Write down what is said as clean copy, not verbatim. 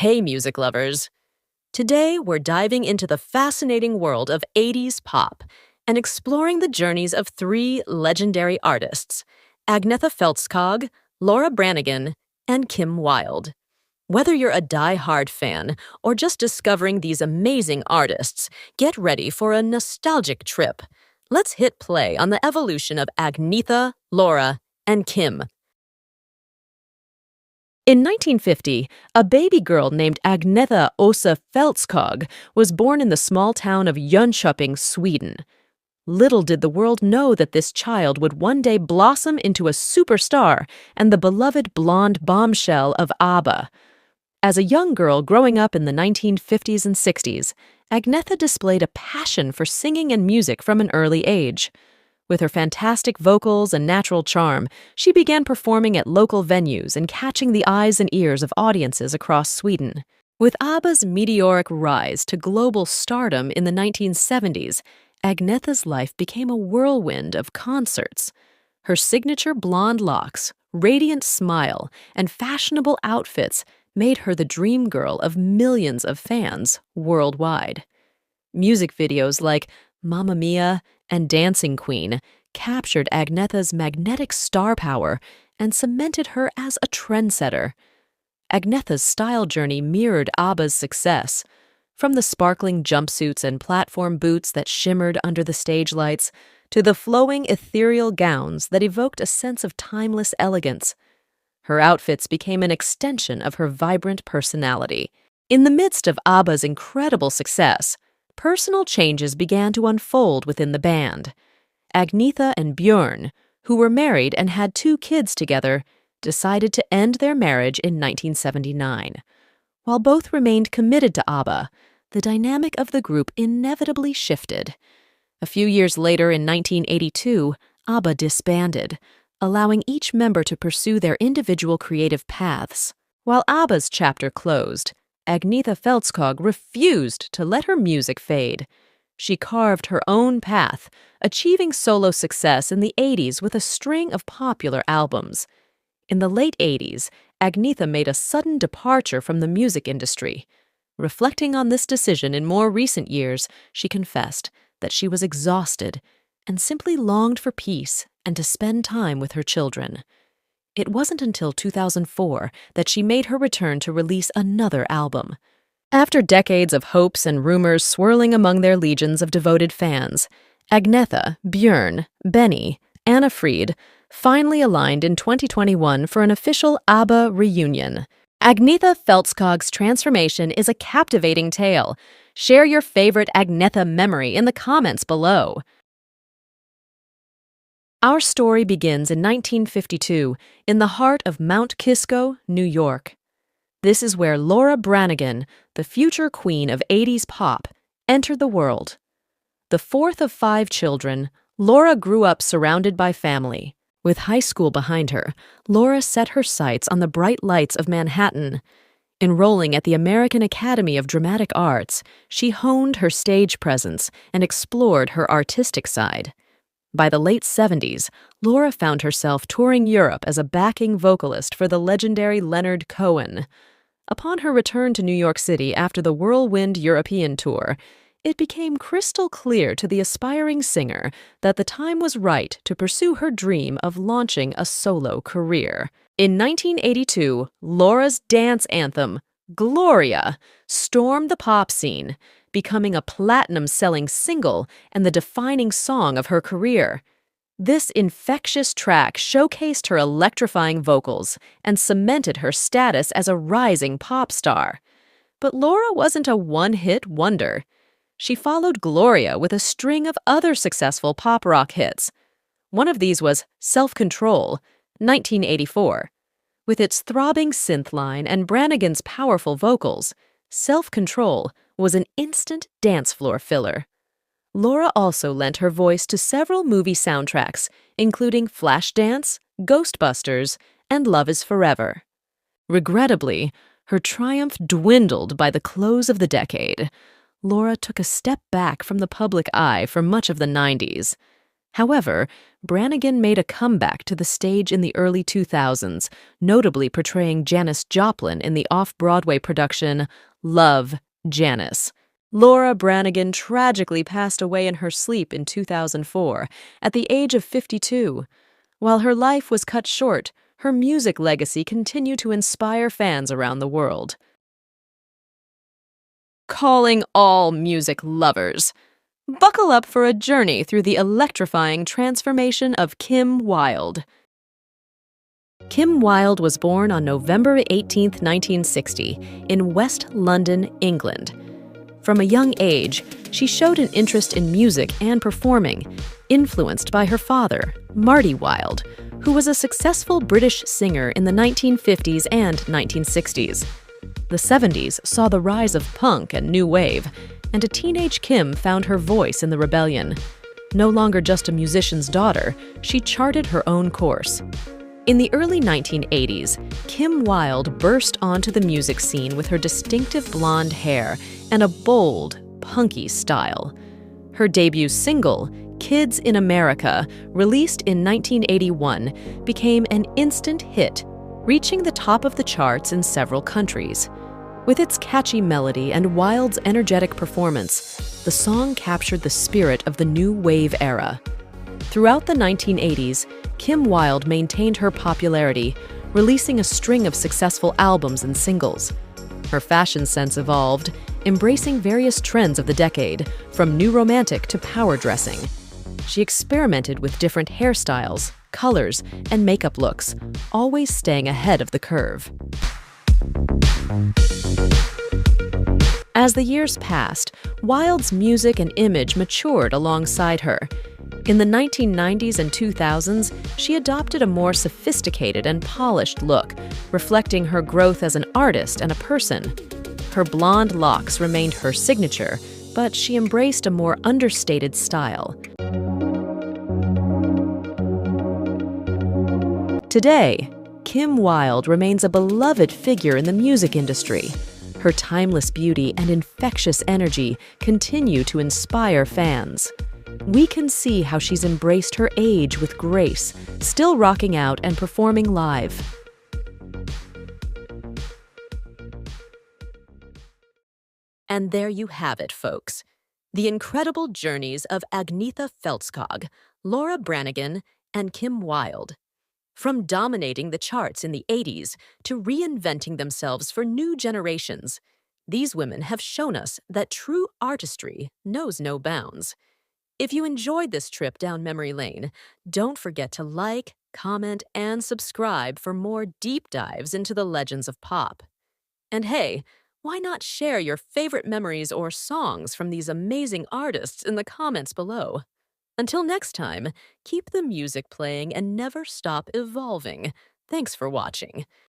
Hey, music lovers! Today, we're diving into the fascinating world of 80s pop and exploring the journeys of three legendary artists, Agnetha Fältskog, Laura Branigan, and Kim Wilde. Whether you're a die-hard fan or just discovering these amazing artists, get ready for a nostalgic trip. Let's hit play on the evolution of Agnetha, Laura, and Kim. In 1950, a baby girl named Agnetha Åsa Fältskog was born in the small town of Jönköping, Sweden. Little did the world know that this child would one day blossom into a superstar and the beloved blonde bombshell of ABBA. As a young girl growing up in the 1950s and 60s, Agnetha displayed a passion for singing and music from an early age. With her fantastic vocals and natural charm, she began performing at local venues and catching the eyes and ears of audiences across Sweden. With ABBA's meteoric rise to global stardom in the 1970s, Agnetha's life became a whirlwind of concerts. Her signature blonde locks, radiant smile, and fashionable outfits made her the dream girl of millions of fans worldwide. Music videos like Mamma Mia and Dancing Queen captured Agnetha's magnetic star power and cemented her as a trendsetter. Agnetha's style journey mirrored ABBA's success. From the sparkling jumpsuits and platform boots that shimmered under the stage lights, to the flowing ethereal gowns that evoked a sense of timeless elegance. Her outfits became an extension of her vibrant personality. In the midst of ABBA's incredible success, personal changes began to unfold within the band. Agnetha and Björn, who were married and had 2 kids together, decided to end their marriage in 1979. While both remained committed to ABBA, the dynamic of the group inevitably shifted. A few years later, in 1982, ABBA disbanded, allowing each member to pursue their individual creative paths. While ABBA's chapter closed, Agnetha Fältskog refused to let her music fade. She carved her own path, achieving solo success in the 80s with a string of popular albums. In the late 80s, Agnetha made a sudden departure from the music industry. Reflecting on this decision in more recent years, she confessed that she was exhausted and simply longed for peace and to spend time with her children. It wasn't until 2004 that she made her return to release another album. After decades of hopes and rumors swirling among their legions of devoted fans, Agnetha, Björn, Benny, Anna Frid finally aligned in 2021 for an official ABBA reunion. Agnetha Fältskog's transformation is a captivating tale. Share your favorite Agnetha memory in the comments below. Our story begins in 1952 in the heart of Mount Kisco, New York. This is where Laura Branigan, the future queen of 80s pop, entered the world. The fourth of 5 children, Laura grew up surrounded by family. With high school behind her, Laura set her sights on the bright lights of Manhattan. Enrolling at the American Academy of Dramatic Arts, she honed her stage presence and explored her artistic side. By the late 70s, Laura found herself touring Europe as a backing vocalist for the legendary Leonard Cohen. Upon her return to New York City after the whirlwind European tour, it became crystal clear to the aspiring singer that the time was right to pursue her dream of launching a solo career. In 1982, Laura's dance anthem, Gloria, stormed the pop scene, becoming a platinum-selling single and the defining song of her career. This infectious track showcased her electrifying vocals and cemented her status as a rising pop star. But Laura wasn't a one-hit wonder. She followed Gloria with a string of other successful pop rock hits. One of these was Self-Control, 1984. With its throbbing synth line and Branigan's powerful vocals, Self-Control was an instant dance floor filler. Laura also lent her voice to several movie soundtracks, including Flashdance, Ghostbusters, and Love is Forever. Regrettably, her triumph dwindled by the close of the decade. Laura took a step back from the public eye for much of the 90s. However, Branigan made a comeback to the stage in the early 2000s, notably portraying Janis Joplin in the off-Broadway production Love, Janis. Laura Branigan tragically passed away in her sleep in 2004, at the age of 52. While her life was cut short, her music legacy continued to inspire fans around the world. Calling all music lovers. Buckle up for a journey through the electrifying transformation of Kim Wilde. Kim Wilde was born on November 18, 1960, in West London, England. From a young age, she showed an interest in music and performing, influenced by her father, Marty Wilde, who was a successful British singer in the 1950s and 1960s. The 70s saw the rise of punk and new wave, and a teenage Kim found her voice in the rebellion. No longer just a musician's daughter, she charted her own course. In the early 1980s, Kim Wilde burst onto the music scene with her distinctive blonde hair and a bold, punky style. Her debut single, Kids in America, released in 1981, became an instant hit, reaching the top of the charts in several countries. With its catchy melody and Wilde's energetic performance, the song captured the spirit of the new wave era. Throughout the 1980s, Kim Wilde maintained her popularity, releasing a string of successful albums and singles. Her fashion sense evolved, embracing various trends of the decade, from new romantic to power dressing. She experimented with different hairstyles, colors, and makeup looks, always staying ahead of the curve. As the years passed, Wilde's music and image matured alongside her. In the 1990s and 2000s, she adopted a more sophisticated and polished look, reflecting her growth as an artist and a person. Her blonde locks remained her signature, but she embraced a more understated style. Today, Kim Wilde remains a beloved figure in the music industry. Her timeless beauty and infectious energy continue to inspire fans. We can see how she's embraced her age with grace, still rocking out and performing live. And there you have it, folks. The incredible journeys of Agnetha Fältskog, Laura Branigan, and Kim Wilde. From dominating the charts in the 80s to reinventing themselves for new generations, these women have shown us that true artistry knows no bounds. If you enjoyed this trip down memory lane, don't forget to like, comment, and subscribe for more deep dives into the legends of pop. And hey, why not share your favorite memories or songs from these amazing artists in the comments below? Until next time, keep the music playing and never stop evolving. Thanks for watching.